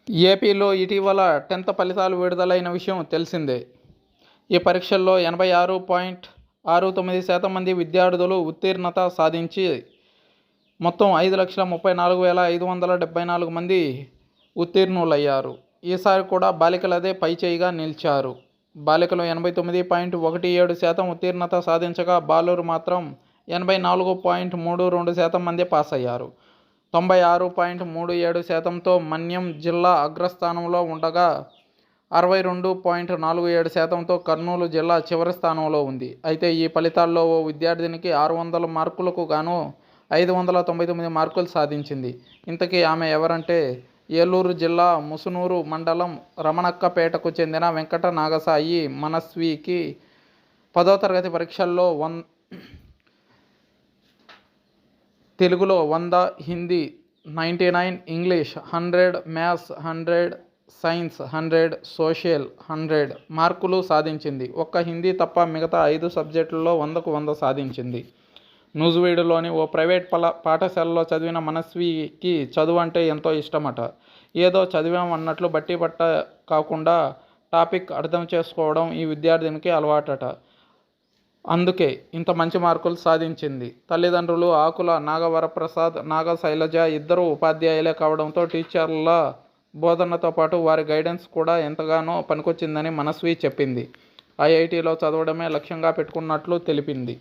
ఏపీలో ఇటీవల 10th ఫలితాలు విడుదలైన విషయం తెలిసిందే. ఈ పరీక్షల్లో 86.69% మంది విద్యార్థులు ఉత్తీర్ణత సాధించి మొత్తం 5,34,574 మంది ఉత్తీర్ణులయ్యారు. ఈసారి కూడా బాలికలదే పైచేయిగా నిలిచారు. బాలికలు 89.17% ఉత్తీర్ణత సాధించగా బాలురు మాత్రం 84.32% మంది పాస్ అయ్యారు. 96.37%తో మన్యం జిల్లా అగ్రస్థానంలో ఉండగా 62.47%తో కర్నూలు జిల్లా చివరి స్థానంలో ఉంది. అయితే ఈ ఫలితాల్లో ఓ విద్యార్థినికి 600 మార్కులకు గాను 599 మార్కులు సాధించింది. ఇంతకీ ఆమె ఎవరంటే ఏలూరు జిల్లా ముసునూరు మండలం రమణక్కపేటకు చెందిన వెంకట నాగసాయి మనస్వికి 10వ తరగతి పరీక్షల్లో తెలుగులో 100, Hindi 99, English 100, maths 100, science 100, social 100 మార్కులు సాధించింది. ఒక్క హిందీ తప్ప మిగతా 5 సబ్జెక్టుల్లో 100కు 100 సాధించింది. నూజివీడులోని ఓ ప్రైవేట్ పాఠశాలలో చదివిన మనస్వికి చదువు అంటే ఎంతో ఇష్టమట. ఏదో చదివాం అన్నట్లు బట్టి పట్ట కాకుండా టాపిక్ అర్థం చేసుకోవడం ఈ విద్యార్థినికి అలవాటట. అందుకే ఇంత మంచి మార్కులు సాధించింది. తల్లిదండ్రులు ఆకుల నాగవరప్రసాద్, నాగశైలజ ఇద్దరూ ఉపాధ్యాయులే కావడంతో టీచర్ల బోధనతో పాటు వారి గైడెన్స్ కూడా ఎంతగానో పనికొచ్చిందని మనస్వి చెప్పింది. ఐఐటీలో చదవడమే లక్ష్యంగా పెట్టుకున్నట్లు తెలిపింది.